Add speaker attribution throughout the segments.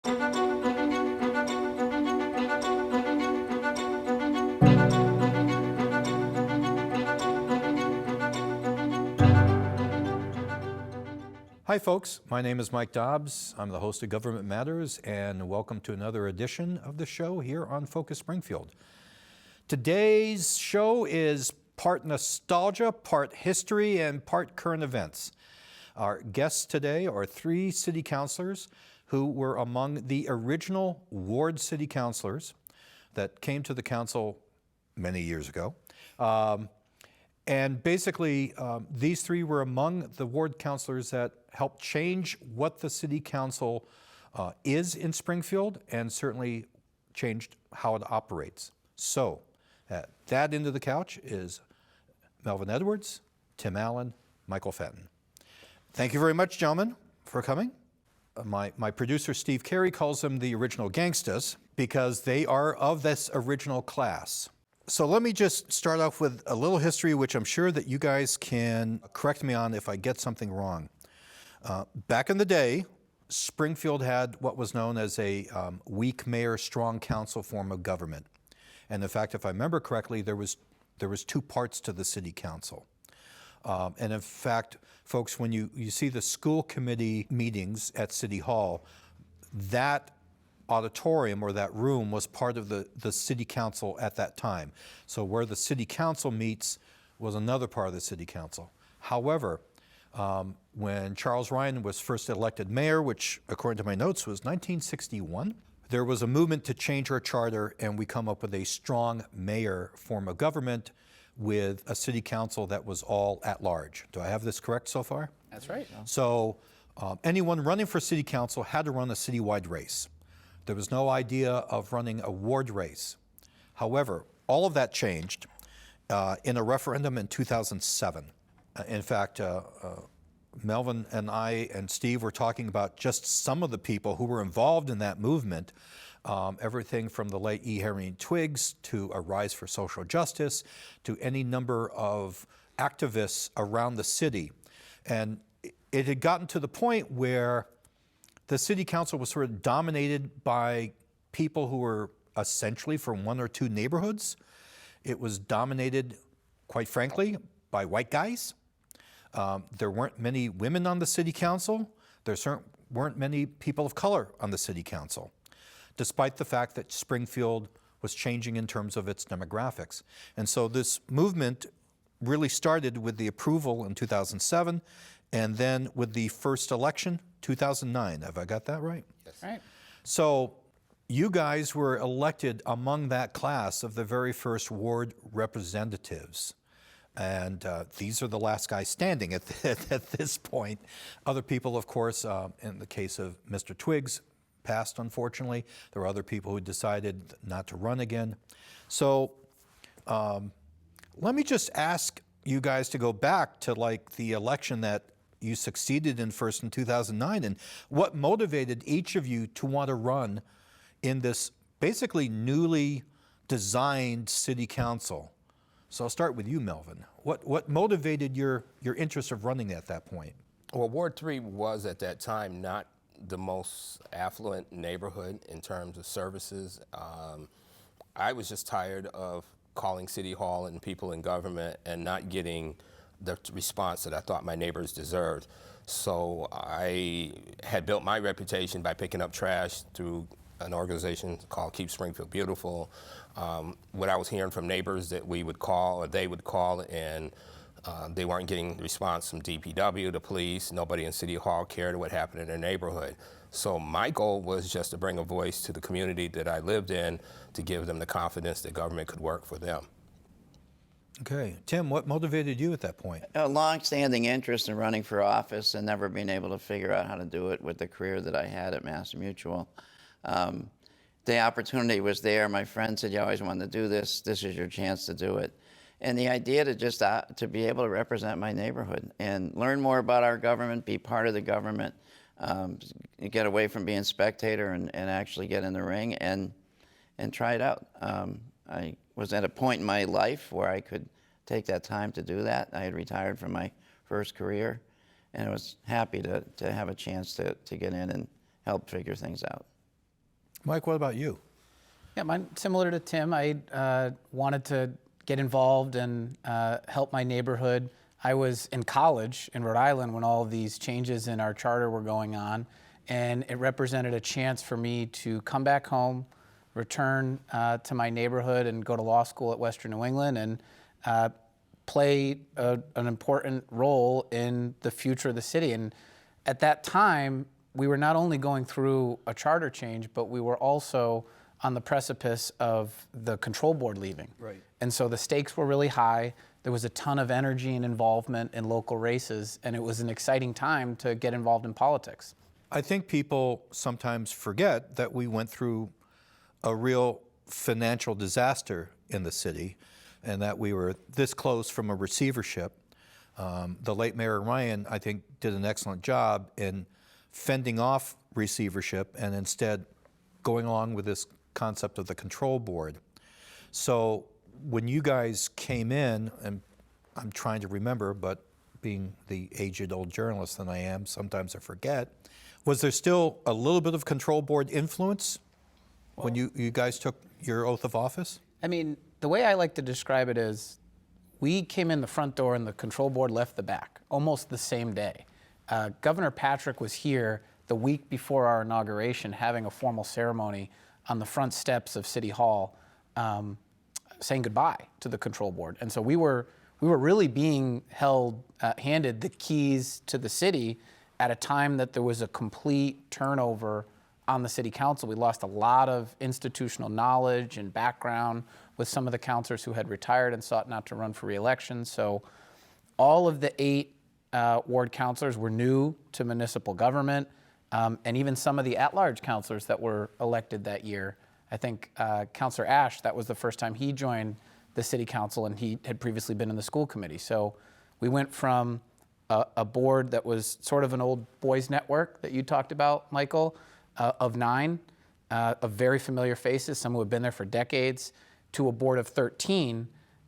Speaker 1: Hi folks, my name is Mike Dobbs. I'm the host of Government Matters, and welcome to another edition of the show here on Focus Springfield. Today's show is part nostalgia, part history, and part current events. Our guests today are three city councilors who were among the original ward city councilors that came to the council many years ago. And basically, these three were among the ward councilors that helped change what the city council is in Springfield, and certainly changed how it operates. So, at that end of the couch is Melvin Edwards, Tim Allen, Michael Fenton. Thank you very much, gentlemen, for coming. My producer, Steve Carey, calls them the original gangstas because they are of this original class. So let me just start off with a little history, which I'm sure that you guys can correct me on if I get something wrong. Back in the day, Springfield had what was known as a weak mayor, strong council form of government. And in fact, if I remember correctly, there was two parts to the city council. And in fact, folks, when you see the school committee meetings at City Hall, that auditorium or that room was part of the city council at that time. So where the city council meets was another part of the city council. However, when Charles Ryan was first elected mayor, which according to my notes was 1961, there was a movement to change our charter, and we come up with a strong mayor form of government with a city council that was all at large. Do I have this correct so far?
Speaker 2: That's right.
Speaker 1: So anyone running for city council had to run a citywide race. There was no idea of running a ward race. However, all of that changed in a referendum in 2007. In fact, Melvin and I and Steve were talking about just some of the people who were involved in that movement, everything from the late E. Harry Twiggs to a Rise for Social Justice to any number of activists around the city. And it had gotten to the point where the city council was sort of dominated by people who were essentially from one or two neighborhoods. It was dominated, quite frankly, by white guys. There weren't many women on the city council. There weren't many people of color on the city council, despite the fact that Springfield was changing in terms of its demographics. And so this movement really started with the approval in 2007, and then with the first election, 2009. Have I got that right?
Speaker 2: Yes. Right.
Speaker 1: So you guys were elected among that class of the very first ward representatives. And these are the last guys standing at this point. Other people, of course, in the case of Mr. Twiggs, passed, unfortunately. There were other people who decided not to run again. So let me just ask you guys to go back to like the election that you succeeded in first in 2009, and what motivated each of you to want to run in this basically newly designed city council. So I'll start with you, Melvin. What motivated your interest of running at that point?
Speaker 2: Well, Ward 3 was at that time not the most affluent neighborhood in terms of services. I was just tired of calling City Hall and people in government and not getting the response that I thought my neighbors deserved. So I had built my reputation by picking up trash through an organization called Keep Springfield Beautiful. What I was hearing from neighbors that we would call, or they would call, and they weren't getting the response from DPW, the police, nobody in City Hall cared what happened in their neighborhood. So my goal was just to bring a voice to the community that I lived in, to give them the confidence that government could work for them.
Speaker 1: Okay, Tim, what motivated you at that point?
Speaker 3: A long-standing interest in running for office and never being able to figure out how to do it with the career that I had at Mass Mutual. The opportunity was there. My friend said, you always wanted to do this. This is your chance to do it. And the idea to just to be able to represent my neighborhood and learn more about our government, be part of the government, get away from being a spectator and actually get in the ring and try it out. I was at a point in my life where I could take that time to do that. I had retired from my first career, and I was happy to have a chance to get in and help figure things out.
Speaker 1: Mike, what about you?
Speaker 4: Yeah, mine similar to Tim. I wanted to get involved and help my neighborhood. I was in college in Rhode Island when all of these changes in our charter were going on, and it represented a chance for me to come back home, return to my neighborhood, and go to law school at Western New England and play an important role in the future of the city. And at that time, we were not only going through a charter change, but we were also on the precipice of the control board leaving.
Speaker 1: Right.
Speaker 4: And so the stakes were really high. There was a ton of energy and involvement in local races, and it was an exciting time to get involved in politics.
Speaker 1: I think people sometimes forget that we went through a real financial disaster in the city and that we were this close from a receivership. The late Mayor Ryan, I think, did an excellent job in fending off receivership and instead going along with this concept of the control board. So when you guys came in, and I'm trying to remember, but being the aged old journalist that I am, sometimes I forget, was there still a little bit of control board influence when you guys took your oath of office?
Speaker 4: I mean, the way I like to describe it is we came in the front door and the control board left the back almost the same day. Governor Patrick was here the week before our inauguration having a formal ceremony on the front steps of City Hall saying goodbye to the control board. And so we were really being handed the keys to the city at a time that there was a complete turnover on the city council. We lost a lot of institutional knowledge and background with some of the councilors who had retired and sought not to run for re-election. So all of the 8 ward councilors were new to municipal government, and even some of the at-large councilors that were elected that year. I think Councilor Ash, that was the first time he joined the city council, and he had previously been in the school committee. So we went from a board that was sort of an old boys network that you talked about, Michael, of 9, of very familiar faces, some who had been there for decades, to a board of 13,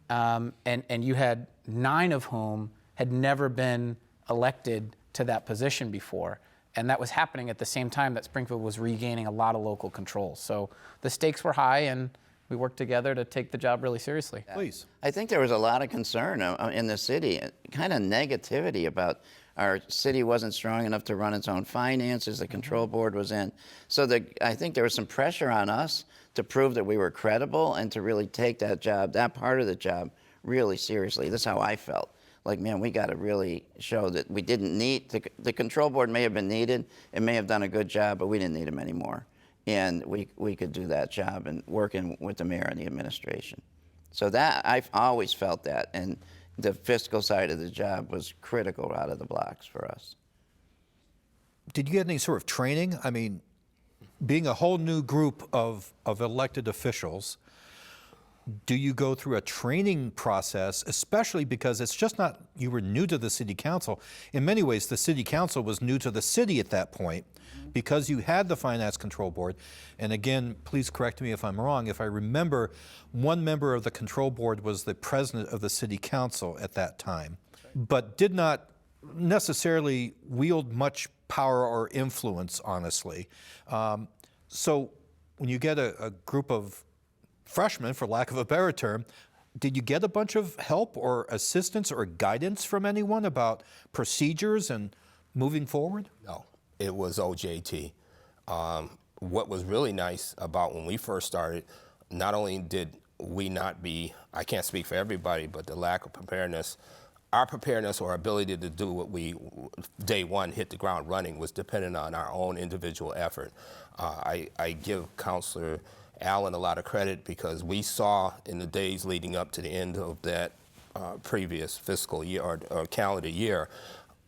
Speaker 4: and you had 9 of whom had never been elected to that position before. And that was happening at the same time that Springfield was regaining a lot of local control. So the stakes were high, and we worked together to take the job really seriously.
Speaker 1: Please.
Speaker 3: I think there was a lot of concern in the city, kind of negativity about our city wasn't strong enough to run its own finances, the control board was in. So I think there was some pressure on us to prove that we were credible and to really take that job, that part of the job, really seriously. This is how I felt. Like, man, we got to really show that we didn't need, the control board may have been needed, it may have done a good job, but we didn't need them anymore. And we could do that job and working with the mayor and the administration. So that, I've always felt that, and the fiscal side of the job was critical out of the blocks for us.
Speaker 1: Did you get any sort of training? I mean, being a whole new group of elected officials, do you go through a training process, especially because it's just not, you were new to the city council. In many ways, the city council was new to the city at that point because you had the finance control board. And again, please correct me if I'm wrong. If I remember, one member of the control board was the president of the city council at that time, but did not necessarily wield much power or influence, honestly. So when you get a group of freshmen, for lack of a better term, did you get a bunch of help or assistance or guidance from anyone about procedures and moving forward?
Speaker 2: No, it was OJT. What was really nice about when we first started, not only did we not be, I can't speak for everybody, but the lack of preparedness, our preparedness or ability to do what we, day one, hit the ground running was dependent on our own individual effort. I give Councilor Allen a lot of credit because we saw in the days leading up to the end of that previous fiscal year or calendar year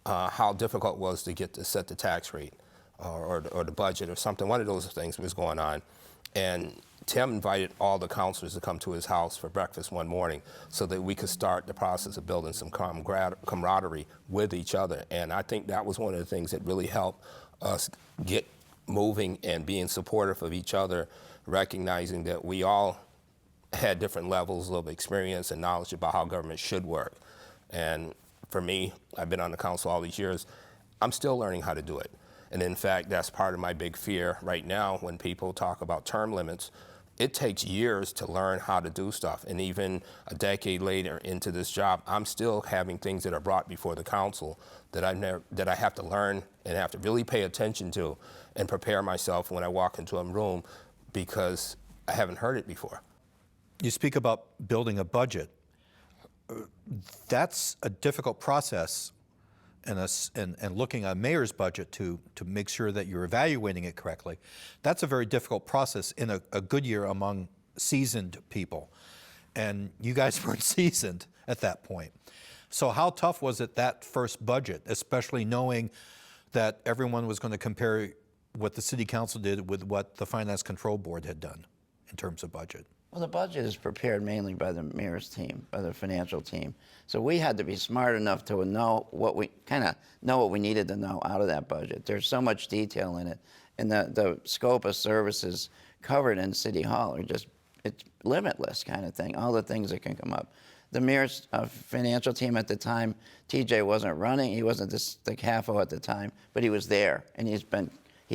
Speaker 2: how difficult it was to set the tax rate or the budget or something. One of those things was going on. And Tim invited all the councilors to come to his house for breakfast one morning so that we could start the process of building some camaraderie with each other. And I think that was one of the things that really helped us get moving and being supportive of each other, recognizing that we all had different levels of experience and knowledge about how government should work. And for me, I've been on the council all these years, I'm still learning how to do it. And in fact, that's part of my big fear right now when people talk about term limits. It takes years to learn how to do stuff. And even a decade later into this job, I'm still having things that are brought before the council that I have to learn and have to really pay attention to and prepare myself when I walk into a room because I haven't heard it before.
Speaker 1: You speak about building a budget. That's a difficult process, and looking at a mayor's budget to make sure that you're evaluating it correctly. That's a very difficult process in a good year among seasoned people. And you guys weren't seasoned at that point. So how tough was it, that first budget, especially knowing that everyone was going to compare what the city council did with what the finance control board had done in terms of budget?
Speaker 3: Well, the budget is prepared mainly by the mayor's team, by the financial team. So we had to be smart enough to know what we needed to know out of that budget. There's so much detail in it, and the scope of services covered in City Hall are just, it's limitless kind of thing. All the things that can come up. The mayor's financial team at the time, TJ wasn't running. He wasn't the CAFO at the time, but he was there, and he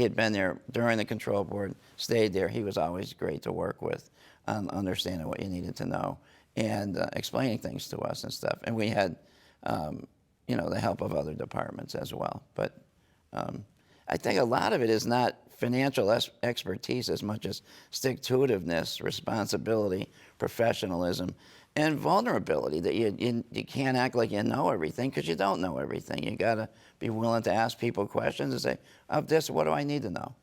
Speaker 3: had been there during the control board, stayed there. He was always great to work with. Understanding what you needed to know and explaining things to us and stuff. And we had, the help of other departments as well. But I think a lot of it is not financial expertise as much as stick-to-itiveness, responsibility, professionalism, and vulnerability, that you can't act like you know everything because you don't know everything. You got to be willing to ask people questions and say, of this, what do I need to know?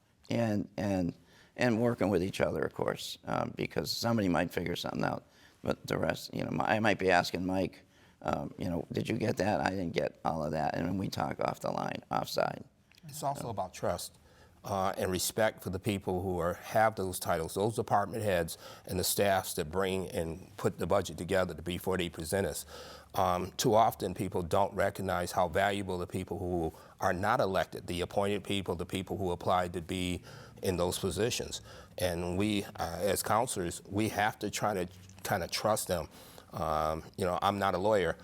Speaker 3: And working with each other, of course, because somebody might figure something out, but the rest, I might be asking Mike, did you get that? I didn't get all of that, and then we talk offside.
Speaker 2: It's also about trust and respect for the people who have those titles, those department heads and the staffs that bring and put the budget together before they present us. Too often people don't recognize how valuable the people who are not elected, the appointed people, the people who applied to be in those positions. And we, as councilors, we have to try to kind of trust them. I'm not a lawyer,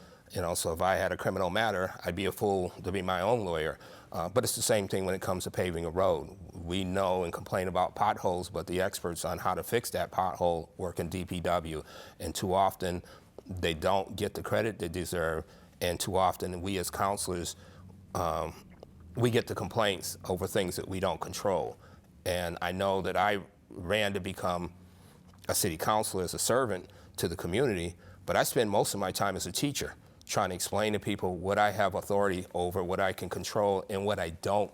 Speaker 2: so if I had a criminal matter, I'd be a fool to be my own lawyer. But it's the same thing when it comes to paving a road. We know and complain about potholes, but the experts on how to fix that pothole work in DPW. And too often, they don't get the credit they deserve. And too often, we as councilors, we get the complaints over things that we don't control. And I know that I ran to become a city councilor as a servant to the community, but I spend most of my time as a teacher trying to explain to people what I have authority over, what I can control, and what I don't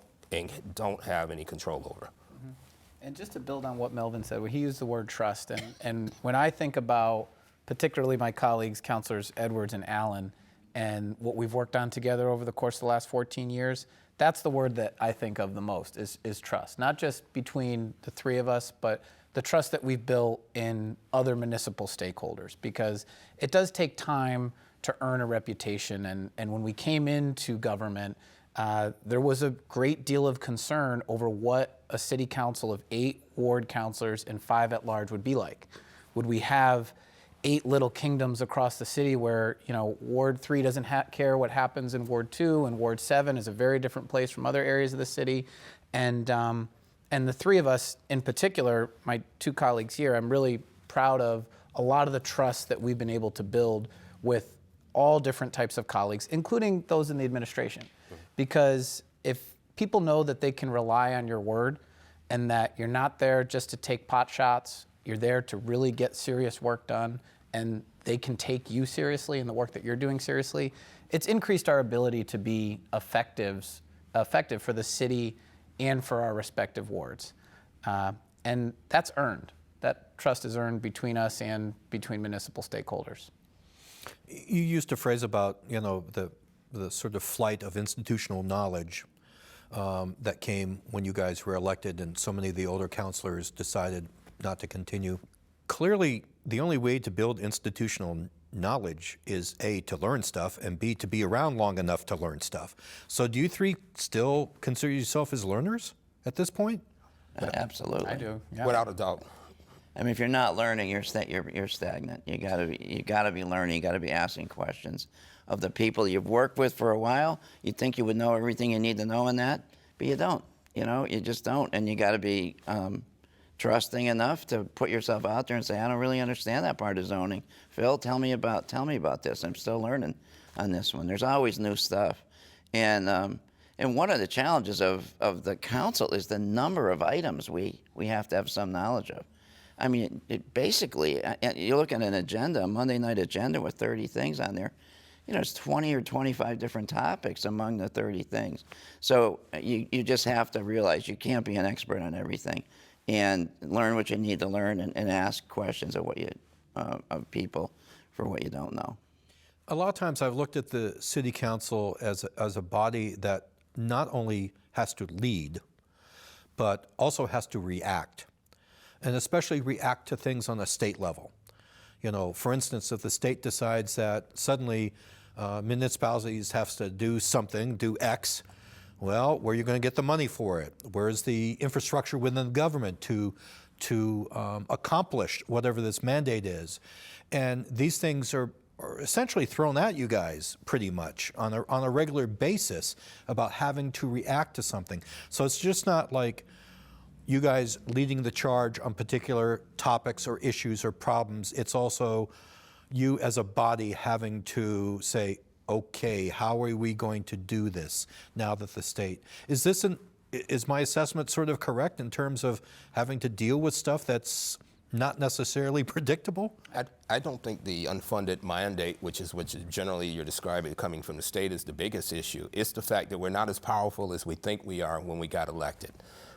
Speaker 2: have any control over.
Speaker 4: Mm-hmm. And just to build on what Melvin said, he used the word trust, and when I think about particularly my colleagues, Councilors Edwards and Allen, and what we've worked on together over the course of the last 14 years, that's the word that I think of the most is trust. Not just between the three of us, but the trust that we've built in other municipal stakeholders, because it does take time to earn a reputation. And when we came into government, there was a great deal of concern over what a city council of 8 ward councilors and 5 at large would be like. Would we have 8 little kingdoms across the city where, Ward 3 doesn't care what happens in Ward 2, and Ward 7 is a very different place from other areas of the city. And the three of us in particular, my 2 colleagues here, I'm really proud of a lot of the trust that we've been able to build with all different types of colleagues, including those in the administration. Mm-hmm. Because if people know that they can rely on your word and that you're not there just to take pot shots, you're there to really get serious work done, and they can take you seriously and the work that you're doing seriously, it's increased our ability to be effective for the city and for our respective wards. And that's earned. That trust is earned between us and between municipal stakeholders.
Speaker 1: You used a phrase about, the sort of flight of institutional knowledge that came when you guys were elected and so many of the older councilors decided not to continue. Clearly, the only way to build institutional knowledge is A, to learn stuff, and B, to be around long enough to learn stuff. So do you 3 still consider yourself as learners at this point?
Speaker 3: Absolutely.
Speaker 4: I do. Yeah.
Speaker 2: Without a doubt.
Speaker 3: I mean, if you're not learning, you're stagnant. You gotta be learning. You gotta be asking questions of the people you've worked with for a while. You think you would know everything you need to know in that, but you don't. You know, you just don't. And you got to be trusting enough to put yourself out there and say, I don't really understand that part of zoning. Phil, tell me about this. I'm still learning on this one. There's always new stuff. And one of the challenges of the council is the number of items we have to have some knowledge of. I mean, it basically, you look at an agenda, a Monday night agenda with 30 things on there, you know, it's 20 or 25 different topics among the 30 things. So you just have to realize you can't be an expert on everything, and learn what you need to learn, and ask questions of of people for what you don't know.
Speaker 1: A lot of times I've looked at the city council as a body that not only has to lead, but also has to react, and especially react to things on a state level. You know, for instance, if the state decides that suddenly municipalities have to do something, do X, well, where are you going to get the money for it? Where's the infrastructure within the government to accomplish whatever this mandate is? And these things are essentially thrown at you guys pretty much on a regular basis about having to react to something. So it's just not like you guys leading the charge on particular topics or issues or problems. It's also you as a body having to say, okay, how are we going to do this now that the state is my assessment sort of correct in terms of having to deal with stuff that's not necessarily predictable?
Speaker 2: I don't think the unfunded mandate, which is generally you're describing coming from the state, is the biggest issue. It's the fact that we're not as powerful as we think we are when we got elected.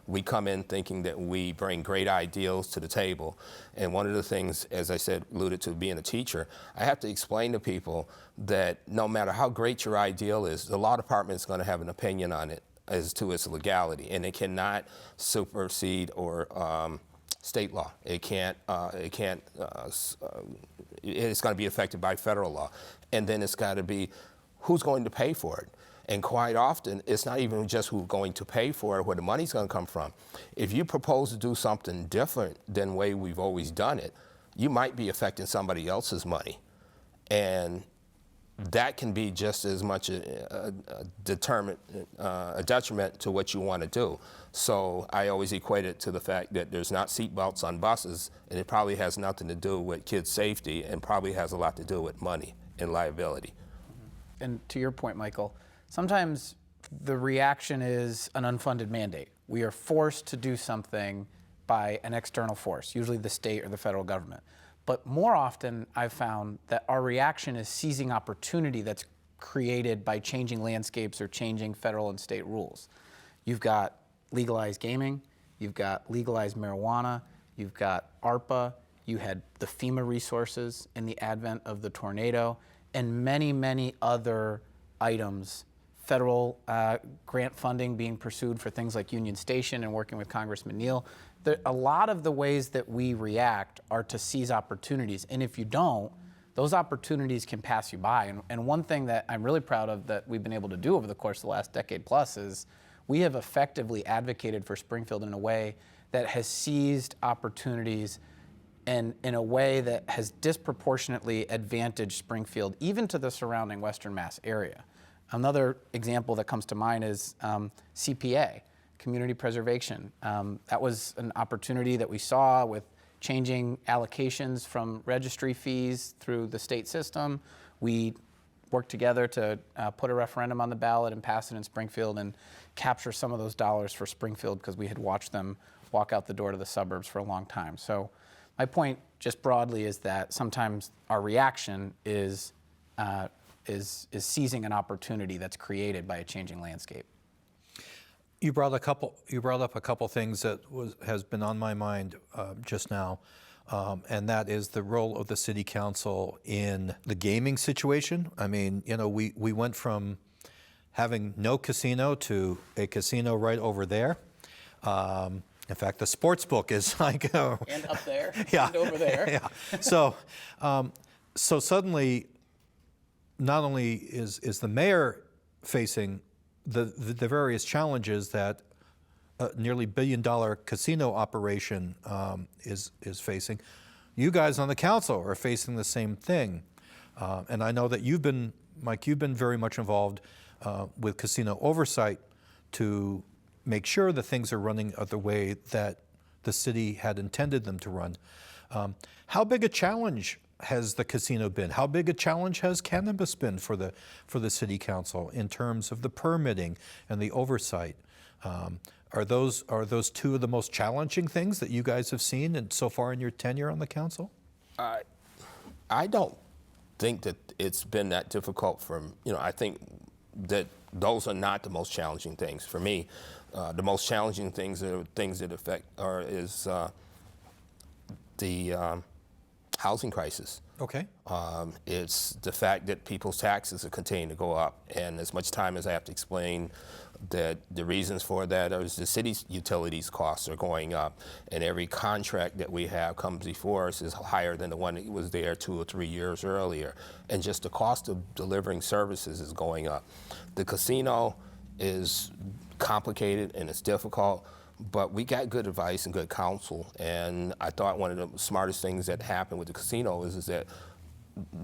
Speaker 2: We come in thinking that we bring great ideals to the table. And one of the things, as I said, alluded to being a teacher, I have to explain to people that no matter how great your ideal is, the law department is going to have an opinion on it as to its legality, and it cannot supersede or state law. It's going to be affected by federal law. And then it's got to be who's going to pay for it. And quite often, it's not even just who's going to pay for it, where the money's going to come from. If you propose to do something different than the way we've always done it, you might be affecting somebody else's money. And that can be just as much a detriment to what you want to do. So I always equate it to the fact that there's not seatbelts on buses, and it probably has nothing to do with kids' safety, and probably has a lot to do with money and liability.
Speaker 4: And to your point, Michael, sometimes the reaction is an unfunded mandate. We are forced to do something by an external force, usually the state or the federal government. But more often, I've found that our reaction is seizing opportunity that's created by changing landscapes or changing federal and state rules. You've got legalized gaming, you've got legalized marijuana, you've got ARPA, you had the FEMA resources in the advent of the tornado, and many, many other items. Federal grant funding being pursued for things like Union Station and working with Congressman Neal. A lot of the ways that we react are to seize opportunities. And if you don't, those opportunities can pass you by. And one thing that I'm really proud of that we've been able to do over the course of the last decade plus is we have effectively advocated for Springfield in a way that has seized opportunities and in a way that has disproportionately advantaged Springfield, even to the surrounding Western Mass area. Another example that comes to mind is CPA, community preservation. That was an opportunity that we saw with changing allocations from registry fees through the state system. We worked together to put a referendum on the ballot and pass it in Springfield and capture some of those dollars for Springfield because we had watched them walk out the door to the suburbs for a long time. So my point just broadly is that sometimes our reaction is seizing an opportunity that's created by a changing landscape.
Speaker 1: You brought up a couple things that has been on my mind just now, and that is the role of the city council in the gaming situation. I mean, you know, we went from having no casino to a casino right over there. In fact, the sports book is like
Speaker 4: And up there,
Speaker 1: yeah,
Speaker 4: and over there.
Speaker 1: Yeah. So suddenly, not only is the mayor facing the various challenges that a nearly $1 billion casino operation is facing, you guys on the council are facing the same thing. And I know that Mike, you've been very much involved with casino oversight to make sure that things are running the way that the city had intended them to run. How big a challenge has the casino been? How big a challenge has cannabis been for the city council in terms of the permitting and the oversight? Are those two of the most challenging things that you guys have seen so far in your tenure on the council?
Speaker 2: I don't think that it's been that difficult I think that those are not the most challenging things for me. The most challenging things are things that affect the housing crisis.
Speaker 1: Okay.
Speaker 2: It's the fact that people's taxes are continuing to go up, and as much time as I have to explain that the reasons for that is the city's utilities costs are going up, and every contract that we have comes before us is higher than the one that was there 2 or 3 years earlier, and just the cost of delivering services is going up. The casino is complicated and it's difficult, but we got good advice and good counsel, and I thought one of the smartest things that happened with the casino is that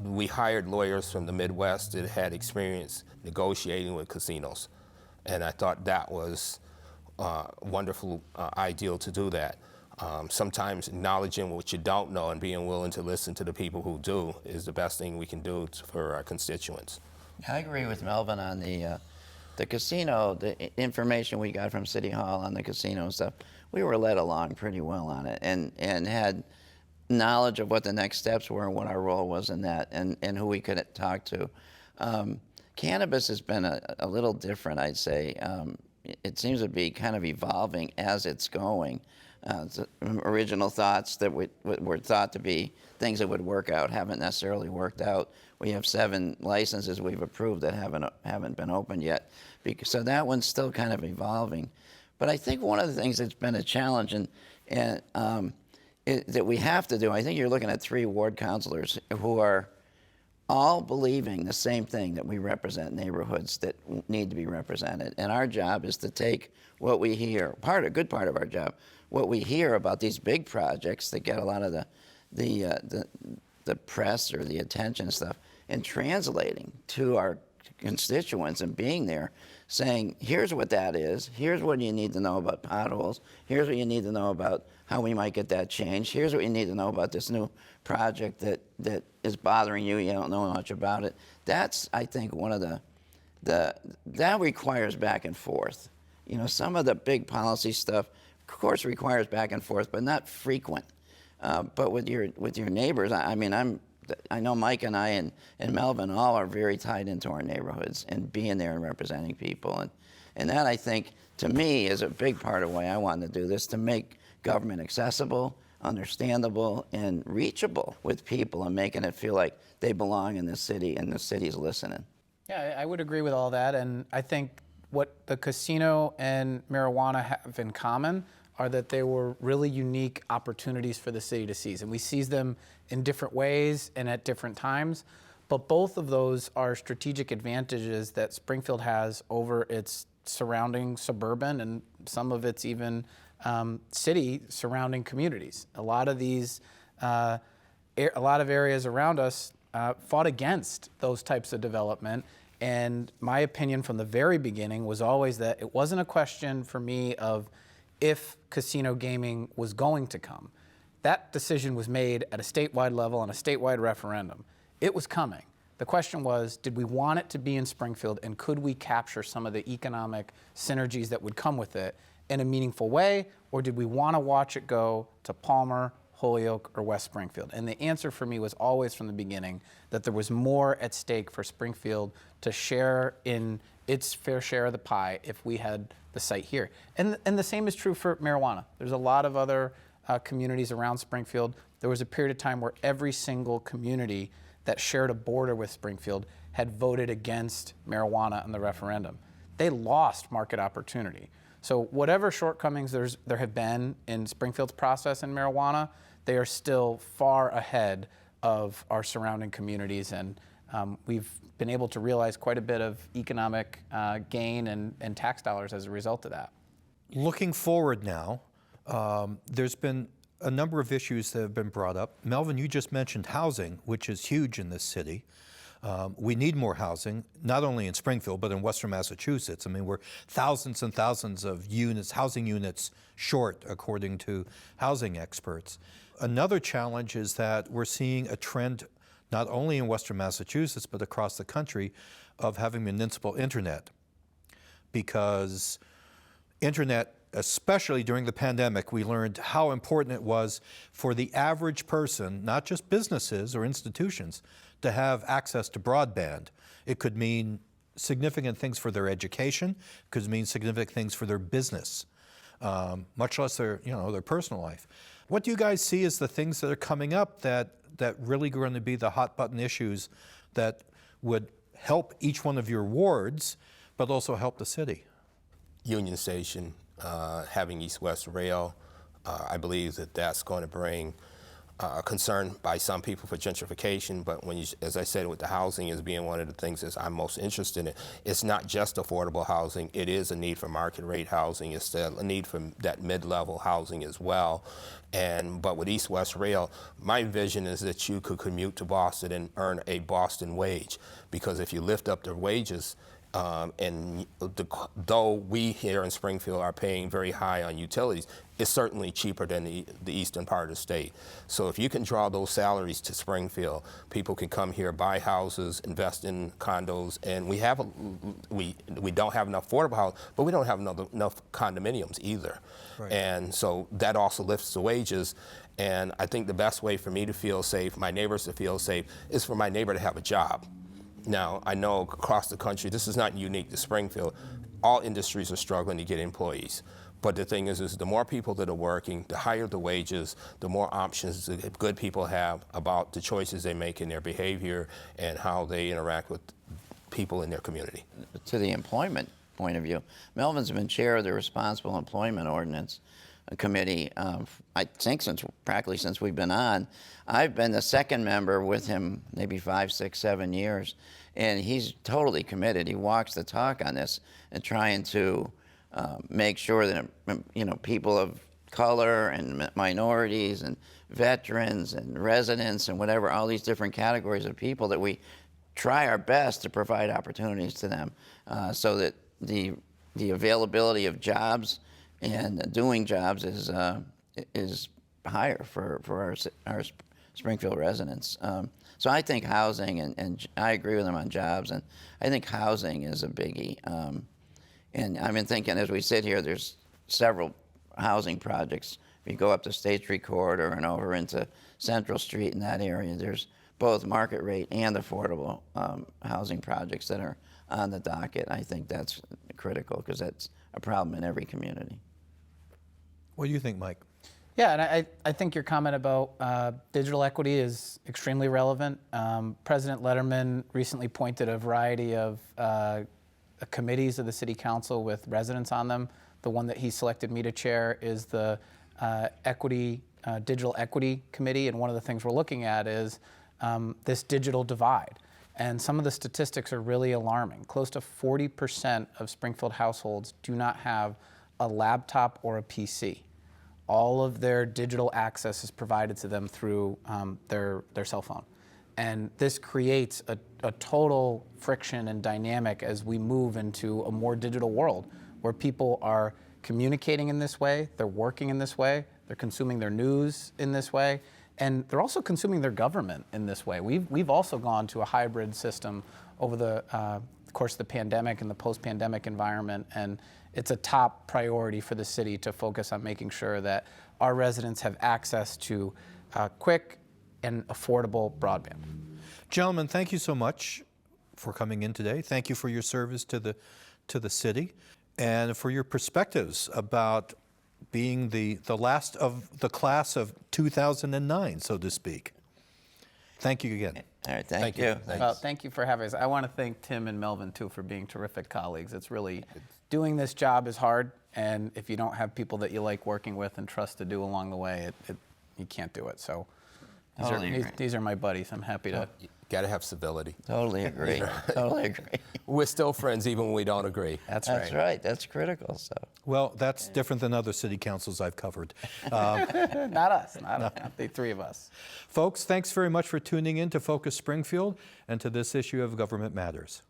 Speaker 2: we hired lawyers from the Midwest that had experience negotiating with casinos, and I thought that was wonderful, ideal to do that. Sometimes acknowledging what you don't know and being willing to listen to the people who do is the best thing we can do for our constituents.
Speaker 3: I agree with Melvin on the casino. The information we got from City Hall on the casino and stuff, we were led along pretty well on it, and had knowledge of what the next steps were and what our role was in that, and who we could talk to. Cannabis has been a little different, I'd say. It seems to be kind of evolving as it's going. Original thoughts that were thought to be things that would work out haven't necessarily worked out. We have 7 licenses we've approved that haven't been opened yet. So that one's still kind of evolving. But I think one of the things that's been a challenge that we have to do, I think you're looking at 3 ward councilors who are all believing the same thing, that we represent neighborhoods that need to be represented. And our job is to take what we hear, a good part of our job, what we hear about these big projects that get a lot of the press or the attention and stuff, and translating to our constituents and being there, saying, here's what that is, here's what you need to know about potholes, here's what you need to know about how we might get that changed, here's what you need to know about this new project that is bothering you, you don't know much about it. That's, I think, one of that requires back and forth. Some of the big policy stuff, of course, requires back and forth, but not frequent. But with your neighbors, I know Mike and I and Melvin all are very tied into our neighborhoods and being there and representing people. And that, I think, to me, is a big part of why I wanted to do this, to make government accessible, understandable, and reachable with people, and making it feel like they belong in the city and the city's listening.
Speaker 4: Yeah, I would agree with all that. And I think what the casino and marijuana have in common are that they were really unique opportunities for the city to seize. And we seize them in different ways and at different times. But both of those are strategic advantages that Springfield has over its surrounding suburban and some of its even city surrounding communities. A lot of these, a lot of areas around us fought against those types of development. And my opinion from the very beginning was always that it wasn't a question for me of if casino gaming was going to come. That decision was made at a statewide level on a statewide referendum. It was coming. The question was, did we want it to be in Springfield, and could we capture some of the economic synergies that would come with it in a meaningful way, or did we want to watch it go to Palmer, Holyoke, or West Springfield? And the answer for me was always from the beginning that there was more at stake for Springfield to share in its fair share of the pie if we had the site here. And the same is true for marijuana. There's a lot of other communities around Springfield. There was a period of time where every single community that shared a border with Springfield had voted against marijuana in the referendum. They lost market opportunity. So whatever shortcomings there have been in Springfield's process in marijuana, they are still far ahead of our surrounding communities, and we've been able to realize quite a bit of economic gain and tax dollars as a result of that.
Speaker 1: Looking forward now, there's been a number of issues that have been brought up. Melvin, you just mentioned housing, which is huge in this city. We need more housing, not only in Springfield, but in Western Massachusetts. I mean, we're thousands and thousands of units, housing units short, according to housing experts. Another challenge is that we're seeing a trend, not only in Western Massachusetts, but across the country, of having municipal internet. Because internet, especially during the pandemic, we learned how important it was for the average person, not just businesses or institutions, to have access to broadband. It could mean significant things for their education, it could mean significant things for their business, much less their, their personal life. What do you guys see as the things that are coming up that really are going to be the hot button issues that would help each one of your wards, but also help the city?
Speaker 2: Union Station, having East-West Rail, I believe that that's going to bring concern by some people for gentrification, but when you, as I said, with the housing as being one of the things that I'm most interested in, it's not just affordable housing, it is a need for market rate housing, it's a need for that mid-level housing as well. But with East-West Rail, my vision is that you could commute to Boston and earn a Boston wage, because if you lift up the wages, though we here in Springfield are paying very high on utilities, it's certainly cheaper than the eastern part of the state. So if you can draw those salaries to Springfield, people can come here, buy houses, invest in condos, and we don't have enough affordable housing, but we don't have enough condominiums either. Right. And so that also lifts the wages. And I think the best way for me to feel safe, my neighbors to feel safe, is for my neighbor to have a job. Now, I know across the country, this is not unique to Springfield, all industries are struggling to get employees. But the thing is the more people that are working, the higher the wages, the more options that good people have about the choices they make in their behavior and how they interact with people in their community.
Speaker 3: To the employment point of view, Melvin's been chair of the Responsible Employment Ordinance Committee, I think practically since we've been on. I've been the second member with him maybe 5, 6, 7 years, and he's totally committed. He walks the talk on this and trying to make sure that people of color and minorities and veterans and residents and whatever, all these different categories of people, that we try our best to provide opportunities to them, so that the availability of jobs and doing jobs is higher for our Springfield residents. So I think housing, and I agree with him on jobs, and I think housing is a biggie. And I've been thinking, as we sit here, there's several housing projects. If you go up the State Street corridor and over into Central Street in that area, there's both market rate and affordable housing projects that are on the docket. I think that's critical, because that's a problem in every community.
Speaker 1: What do you think, Mike?
Speaker 4: Yeah, and I think your comment about digital equity is extremely relevant. President Letterman recently appointed a variety of committees of the City Council with residents on them. The one that he selected me to chair is the Digital Equity Committee, and one of the things we're looking at is this digital divide. And some of the statistics are really alarming. Close to 40% of Springfield households do not have a laptop or a PC. All of their digital access is provided to them through their cell phone. And this creates a total friction and dynamic as we move into a more digital world, where people are communicating in this way, they're working in this way, they're consuming their news in this way, and they're also consuming their government in this way. We've also gone to a hybrid system over the course of the pandemic and the post-pandemic environment, and it's a top priority for the city to focus on making sure that our residents have access to quick and affordable broadband.
Speaker 1: Gentlemen, thank you so much for coming in today. Thank you for your service to the city, and for your perspectives about being the last of the class of 2009, so to speak. Thank you again.
Speaker 3: All right, thank you.
Speaker 4: Well, thank you for having us. I want to thank Tim and Melvin, too, for being terrific colleagues. It's really, doing this job is hard, and if you don't have people that you like working with and trust to do along the way, you can't do it. So
Speaker 3: Totally agree.
Speaker 4: These are my buddies. I'm happy to.
Speaker 2: You got to have civility.
Speaker 3: Totally agree. Totally agree.
Speaker 2: We're still friends even when we don't agree.
Speaker 4: That's
Speaker 3: That's
Speaker 4: right.
Speaker 3: right. That's critical. So.
Speaker 1: Well, that's different than other city councils I've covered.
Speaker 4: Not us. Not the three of us.
Speaker 1: Folks, thanks very much for tuning in to Focus Springfield and to this issue of Government Matters.